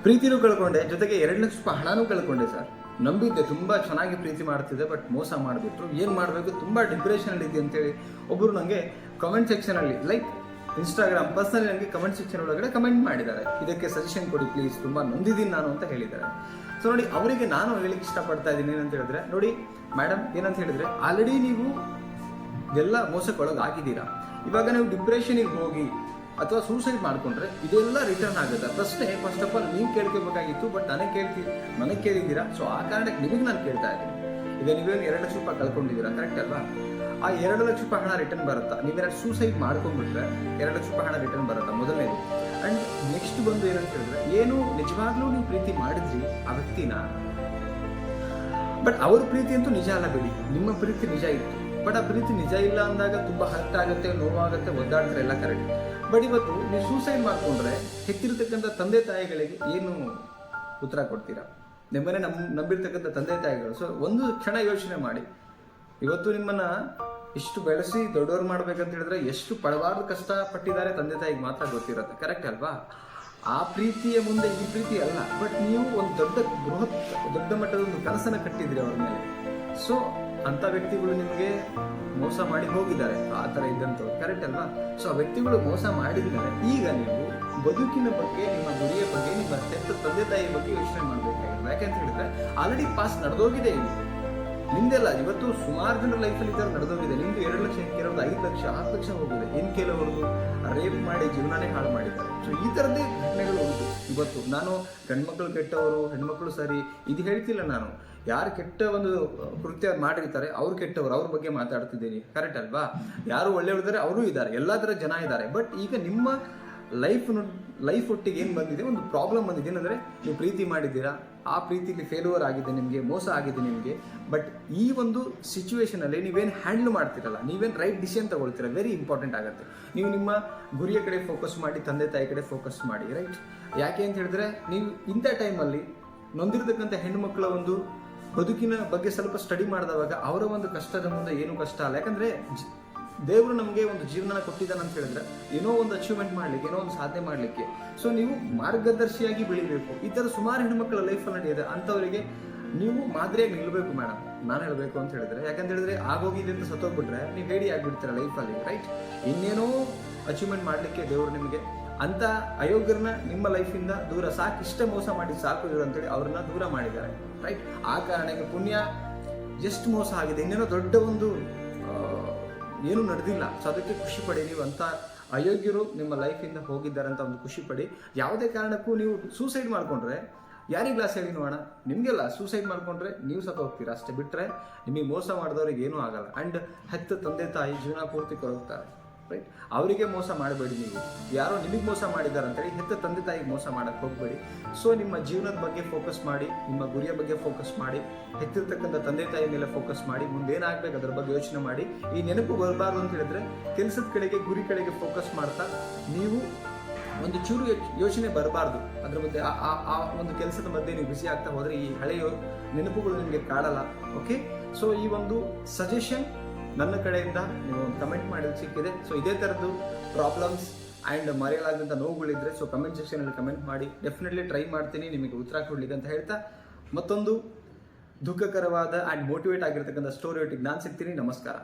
ಪ್ರೀತಿನೂ ಕಳ್ಕೊಂಡೆ, ಜೊತೆಗೆ 2 ಲಕ್ಷ ರೂಪಾಯಿ ಹಣನೂ ಕಳ್ಕೊಂಡೆ ಸರ್. ನಂಬಿದ್ದೆ, ತುಂಬ ಚೆನ್ನಾಗಿ ಪ್ರೀತಿ ಮಾಡ್ತಿದ್ದೆ, ಬಟ್ ಮೋಸ ಮಾಡಿಬಿಟ್ರು. ಏನು ಮಾಡಬೇಕು, ತುಂಬ ಡಿಪ್ರೆಷನಲ್ಲಿ ಇದೆ ಅಂತೇಳಿ ಒಬ್ಬರು ನನಗೆ ಕಮೆಂಟ್ ಸೆಕ್ಷನಲ್ಲಿ, ಲೈಕ್ ಇನ್ಸ್ಟಾಗ್ರಾಮ್ ಪರ್ಸನಲಿ ನನಗೆ ಕಮೆಂಟ್ ಸೆಕ್ಷನ್ ಒಳಗಡೆ ಕಮೆಂಟ್ ಮಾಡಿದ್ದಾರೆ, ಇದಕ್ಕೆ ಸಜೆಷನ್ ಕೊಡಿ ಪ್ಲೀಸ್, ತುಂಬ ನೊಂದಿದ್ದೀನಿ ನಾನು ಅಂತ ಹೇಳಿದ್ದಾರೆ. ಸೊ ನೋಡಿ, ಅವರಿಗೆ ನಾನು ಹೇಳಿಕ್ಕೆ ಇಷ್ಟಪಡ್ತಾ ಇದ್ದೀನಿ ಏನಂತ ಹೇಳಿದ್ರೆ, ನೋಡಿ ಮೇಡಮ್ ಏನಂತ ಹೇಳಿದ್ರೆ, ಆಲ್ರೆಡಿ ನೀವು ಎಲ್ಲ ಮೋಸಕ್ಕೊಳಗಾಗಿದ್ದೀರಾ. ಇವಾಗ ನೀವು ಡಿಪ್ರೆಷನಿಗೆ ಹೋಗಿ ಅಥವಾ ಸೂಸೈಡ್ ಮಾಡಿಕೊಂಡ್ರೆ ಇದೆಲ್ಲ ರಿಟರ್ನ್ ಆಗುತ್ತೆ. ಪ್ರಶ್ನೆ ಫಸ್ಟ್ ಆಫ್ ಆಲ್ ನೀವು ಕೇಳ್ಕೋಬೇಕಾಗಿತ್ತು, ಬಟ್ ನನಗೆ ಕೇಳಿದ್ದೀರಾ. ಸೊ ಆ ಕಾರಣಕ್ಕೆ ನಿಮಗೆ ನಾನು ಕೇಳ್ತಾ ಇದ್ದೀನಿ. ಈಗ ನೀವೇನು 2 ಲಕ್ಷ ರೂಪಾಯಿ ಕಳ್ಕೊಂಡಿದ್ದೀರಾ, ಕರೆಕ್ಟ್ ಅಲ್ವಾ? ಆ 2 ಲಕ್ಷ ರೂಪಾಯಿ ಹಣ ರಿಟರ್ನ್ ಬರುತ್ತಾ? ನೀವೇನಾದ್ರು ಸೂಸೈಡ್ ಮಾಡ್ಕೊಂಡ್ಬಿಟ್ರೆ 2 ಲಕ್ಷ ರೂಪಾಯಿ ಹಣ ರಿಟರ್ನ್ ಬರುತ್ತಾ? ಮೊದಲನೇದು. ಅಂಡ್ ನೆಕ್ಸ್ಟ್ ಬಂದು ಏನಂತ ಹೇಳಿದ್ರೆ, ಏನು ನಿಜವಾಗ್ಲೂ ನೀವು ಪ್ರೀತಿ ಮಾಡಿದ್ರಿ ಆ ವ್ಯಕ್ತಿನ, ಬಟ್ ಅವ್ರ ಪ್ರೀತಿ ಅಂತೂ ನಿಜ ಅಲ್ಲ ಬಿಡಿ, ನಿಮ್ಮ ಪ್ರೀತಿ ನಿಜ ಇತ್ತು. ಬಟ್ ಆ ಪ್ರೀತಿ ನಿಜ ಇಲ್ಲ ಅಂದಾಗ ತುಂಬ ಹರ್ಟ್ ಆಗುತ್ತೆ, ನೋವಾಗುತ್ತೆ, ಒದ್ದಾಡ್ತಾರೆ, ಎಲ್ಲ ಕರೆಕ್ಟ್. ಬಟ್ ಇವತ್ತು ನೀವು ಸೂಸೈಡ್ ಮಾಡಿಕೊಂಡ್ರೆ ಹೆತ್ತಿರ್ತಕ್ಕಂಥ ತಂದೆ ತಾಯಿಗಳಿಗೆ ಏನು ಉತ್ತರ ಕೊಡ್ತೀರಾ? ನಿಮ್ಮನ್ನೇ ನಂಬಿರ್ತಕ್ಕಂಥ ತಂದೆ ತಾಯಿಗಳು. ಸೊ ಒಂದು ಕ್ಷಣ ಯೋಚನೆ ಮಾಡಿ, ಇವತ್ತು ನಿಮ್ಮನ್ನ ಇಷ್ಟು ಬೆಳೆಸಿ ದೊಡ್ಡವ್ರು ಮಾಡ್ಬೇಕಂತ ಹೇಳಿದ್ರೆ ಎಷ್ಟು ಪಡಬಾರ್ದು ಕಷ್ಟ ಪಟ್ಟಿದ್ದಾರೆ ತಂದೆ ತಾಯಿಗೆ ಮಾತ್ರ ಗೊತ್ತಿರುತ್ತೆ, ಕರೆಕ್ಟ್ ಅಲ್ವಾ? ಆ ಪ್ರೀತಿಯ ಮುಂದೆ ಈ ಪ್ರೀತಿ ಅಲ್ಲ. ಬಟ್ ನೀವು ಒಂದು ದೊಡ್ಡ ಮಟ್ಟದ ಒಂದು ಕನಸನ್ನು ಕಟ್ಟಿದ್ರಿ ಅವ್ರ ಮೇಲೆ. ಸೊ ಅಂಥ ವ್ಯಕ್ತಿಗಳು ನಿಮಗೆ ಮೋಸ ಮಾಡಿ ಹೋಗಿದ್ದಾರೆ, ಆ ಥರ ಇದ್ದಂಥವ್ರು, ಕರೆಕ್ಟ್ ಅಲ್ವಾ? ಸೊ ಆ ವ್ಯಕ್ತಿಗಳು ಮೋಸ ಮಾಡಿದ್ದಾರೆ. ಈಗ ನೀವು ಬದುಕಿನ ಬಗ್ಗೆ, ನಿಮ್ಮ ಗುರಿಯ ಬಗ್ಗೆ, ನಿಮ್ಮ ತಂದೆ ತಾಯಿ ಬಗ್ಗೆ ಯೋಚನೆ ಮಾಡಬೇಕಾಗಿದೆ. ಯಾಕೆಂತ ಹೇಳಿದ್ರೆ ಆಲ್ರೆಡಿ ಪಾಸ್ ನಡೆದೋಗಿದೆ. ನಿಮ್ದೆಲ್ಲ ಇವತ್ತು ಸುಮಾರು ಜನರ ಲೈಫಲ್ಲಿ ಇದ್ದಾರೆ, ನಡೆದೋಗಿದೆ. ನಿಮ್ದು 2 ಲಕ್ಷ, ಕೆಲವ್ರದ್ದು 5 ಲಕ್ಷ, 10 ಲಕ್ಷ ಹೋಗಿದೆ. ಇನ್ನು ಕೆಲವರದು ರೇಪ್ ಮಾಡಿ ಜೀವನನೇ ಹಾಳು ಮಾಡಿದ್ದಾರೆ. ಸೊ ಈ ಥರದ್ದೇ ಘಟನೆಗಳು ಉಂಟು. ಇವತ್ತು ನಾನು ಗಂಡ್ಮಕ್ಳು ಕೆಟ್ಟವರು, ಹೆಣ್ಮಕ್ಳು ಸರಿ ಇದು ಹೇಳ್ತಿಲ್ಲ ನಾನು. ಯಾರು ಕೆಟ್ಟ ಒಂದು ಕೃತ್ಯ ಮಾಡಿರ್ತಾರೆ ಅವ್ರು ಕೆಟ್ಟವರು, ಅವ್ರ ಬಗ್ಗೆ ಮಾತಾಡ್ತಿದ್ದೀನಿ, ಕರೆಕ್ಟ್ ಅಲ್ವಾ? ಯಾರು ಒಳ್ಳೆಯವ್ರಿದ್ದಾರೆ ಅವರು ಇದ್ದಾರೆ, ಎಲ್ಲ ಥರ ಜನ ಇದ್ದಾರೆ. ಬಟ್ ಈಗ ನಿಮ್ಮ ಲೈಫ್ ಒಟ್ಟಿಗೆ ಏನು ಬಂದಿದೆ, ಒಂದು ಪ್ರಾಬ್ಲಮ್ ಬಂದಿದೆ. ಏನಂದರೆ ನೀವು ಪ್ರೀತಿ ಮಾಡಿದ್ದೀರಾ, ಆ ಪ್ರೀತಿಲಿ ಫೇಲ್ಯೂರ್ ಆಗಿದೆ ನಿಮಗೆ, ಮೋಸ ಆಗಿದೆ ನಿಮಗೆ. ಬಟ್ ಈ ಒಂದು ಸಿಚುವೇಶನಲ್ಲಿ ನೀವೇನು ಹ್ಯಾಂಡಲ್ ಮಾಡ್ತಿರಲ್ಲ, ನೀವೇನು ರೈಟ್ ಡಿಸಿಷನ್ ತಗೊಳ್ತೀರ, ವೆರಿ ಇಂಪಾರ್ಟೆಂಟ್ ಆಗುತ್ತೆ. ನೀವು ನಿಮ್ಮ ಗುರಿಯ ಕಡೆ ಫೋಕಸ್ ಮಾಡಿ, ತಂದೆ ತಾಯಿ ಕಡೆ ಫೋಕಸ್ ಮಾಡಿ, ರೈಟ್? ಯಾಕೆ ಅಂತ ಹೇಳಿದ್ರೆ, ನೀವು ಇಂಥ ಟೈಮಲ್ಲಿ ನೊಂದಿರತಕ್ಕಂಥ ಹೆಣ್ಣುಮಕ್ಕಳ ಒಂದು ಬದುಕಿನ ಬಗ್ಗೆ ಸ್ವಲ್ಪ ಸ್ಟಡಿ ಮಾಡಿದವಾಗ ಅವರ ಒಂದು ಕಷ್ಟದ ಮುಂದೆ ಏನು ಕಷ್ಟ ಅಲ್ಲ. ಯಾಕಂದರೆ ದೇವರು ನಮಗೆ ಒಂದು ಜೀವನ ಕೊಟ್ಟಿದ್ದಾನೆ ಅಂತ ಹೇಳಿದ್ರೆ, ಏನೋ ಒಂದು ಅಚೀವ್ಮೆಂಟ್ ಮಾಡಲಿಕ್ಕೆ, ಏನೋ ಒಂದು ಸಾಧನೆ ಮಾಡಲಿಕ್ಕೆ. ಸೊ ನೀವು ಮಾರ್ಗದರ್ಶಿಯಾಗಿ ಬೆಳಿಬೇಕು. ಈ ಥರ ಸುಮಾರು ಹೆಣ್ಮಕ್ಳ ಲೈಫಲ್ಲಿ ನಡೆಯುತ್ತೆ. ಅಂಥವರಿಗೆ ನೀವು ಮಾದರಿಯಾಗಿ ನಿಲ್ಲಬೇಕು ಮೇಡಮ್, ನಾನು ಹೇಳಬೇಕು ಅಂತ ಹೇಳಿದ್ರೆ. ಯಾಕಂತ ಹೇಳಿದ್ರೆ ಆಗೋಗಿದೆ ಅಂತ ಸತ್ತೋಗ್ಬಿಟ್ರೆ ನೀವು ಹೇಳಿ ಆಗಿಬಿಡ್ತೀರ ಲೈಫಲ್ಲಿ, ರೈಟ್? ಇನ್ನೇನೋ ಅಚೀವ್ಮೆಂಟ್ ಮಾಡಲಿಕ್ಕೆ ದೇವರು ನಿಮಗೆ ಅಂತ ಅಯೋಗ್ಯರನ್ನ ನಿಮ್ಮ ಲೈಫಿಂದ ದೂರ, ಇಷ್ಟ ಮೋಸ ಮಾಡಿ ಸಾಕು ಇವರು ಅಂತೇಳಿ ಅವ್ರನ್ನ ದೂರ ಮಾಡಿದ್ದಾರೆ, ರೈಟ್? ಆ ಕಾರಣಕ್ಕೆ ಪುಣ್ಯ ಎಷ್ಟು ಮೋಸ ಆಗಿದೆ, ಇನ್ನೇನೋ ದೊಡ್ಡ ಒಂದು ಏನು ನಡೆದಿಲ್ಲ. ಸೊ ಅದಕ್ಕೆ ಖುಷಿ ಪಡಿ. ನೀವು ಅಂತ ಅಯೋಗ್ಯರು ನಿಮ್ಮ ಲೈಫಿಂದ ಹೋಗಿದ್ದಾರೆ ಅಂತ ಒಂದು ಖುಷಿ ಪಡಿ. ಯಾವುದೇ ಕಾರಣಕ್ಕೂ ನೀವು ಸೂಸೈಡ್ ಮಾಡಿಕೊಂಡ್ರೆ ಯಾರಿಗೆ ಗ್ಲಾಸ್ ಹೇಳಿ ನೋಡೋಣ? ನಿಮಗೆಲ್ಲ ಸೂಸೈಡ್ ಮಾಡಿಕೊಂಡ್ರೆ ನೀವು ಸತ್ತ ಹೋಗ್ತೀರಾ ಅಷ್ಟೇ, ಬಿಟ್ಟರೆ ನಿಮಗೆ ಮೋಸ ಮಾಡಿದವ್ರಿಗೆ ಏನೂ ಆಗಲ್ಲ. ಆ್ಯಂಡ್ ಹೆತ್ತ ತಂದೆ ತಾಯಿ ಜೀವನ ಪೂರ್ತಿ ಕೊರಗ್ತಾರೆ, ರೈಟ್? ಅವರಿಗೆ ಮೋಸ ಮಾಡಬೇಡಿ. ನೀವು ಯಾರೋ ನಿಮಗೆ ಮೋಸ ಮಾಡಿದ್ದಾರೆ ಅಂತೇಳಿ ಹೆತ್ತ ತಂದೆ ತಾಯಿಗೆ ಮೋಸ ಮಾಡೋಕ್ಕೆ ಹೋಗಬೇಡಿ. ಸೊ ನಿಮ್ಮ ಜೀವನದ ಬಗ್ಗೆ ಫೋಕಸ್ ಮಾಡಿ, ನಿಮ್ಮ ಗುರಿಯ ಬಗ್ಗೆ ಫೋಕಸ್ ಮಾಡಿ, ಹೆತ್ತಿರ್ತಕ್ಕಂಥ ತಂದೆ ತಾಯಿ ಮೇಲೆ ಫೋಕಸ್ ಮಾಡಿ, ಮುಂದೇನಾಗಬೇಕು ಅದ್ರ ಬಗ್ಗೆ ಯೋಚನೆ ಮಾಡಿ. ಈ ನೆನಪು ಬರಬಾರ್ದು ಅಂತ ಹೇಳಿದ್ರೆ ಕೆಲಸದ ಕಡೆಗೆ, ಗುರಿ ಕಡೆಗೆ ಫೋಕಸ್ ಮಾಡ್ತಾ ನೀವು ಒಂದು ಚೂರು ಯೋಚನೆ ಬರಬಾರ್ದು ಅದ್ರ ಮಧ್ಯೆ. ಆ ಒಂದು ಕೆಲಸದ ಮಧ್ಯೆ ನೀವು ಬಿಸಿ ಆಗ್ತಾ ಹೋದರೆ ಈ ಹಳೆಯ ನೆನಪುಗಳು ನಿಮಗೆ ಕಾಡಲ್ಲ, ಓಕೆ? ಸೊ ಈ ಒಂದು ಸಜೆಷನ್ ನನ್ನ ಕಡೆಯಿಂದ ನೀವು ಒಂದು ಕಮೆಂಟ್ ಮಾಡಿದ್ರೆ ಸಿಕ್ಕಿದೆ. ಸೊ ಇದೇ ಥರದ್ದು ಪ್ರಾಬ್ಲಮ್ಸ್ ಆ್ಯಂಡ್ ಮರೆಯಲಾಗದಂಥ ನೋವುಗಳಿದ್ರೆ ಸೊ ಕಮೆಂಟ್ ಸೆಕ್ಷನಲ್ಲಿ ಕಮೆಂಟ್ ಮಾಡಿ, ಡೆಫಿನೆಟ್ಲಿ ಟ್ರೈ ಮಾಡ್ತೀನಿ ನಿಮಗೆ ಉತ್ತರ ಕೊಡ್ಲಿಕ್ಕೆ ಅಂತ ಹೇಳ್ತಾ, ಮತ್ತೊಂದು ದುಃಖಕರವಾದ ಆ್ಯಂಡ್ ಮೋಟಿವೇಟ್ ಆಗಿರ್ತಕ್ಕಂಥ ಸ್ಟೋರಿ ಒಟ್ಟಿಗೆ ನಾನು ಸಿಗ್ತೀನಿ. ನಮಸ್ಕಾರ.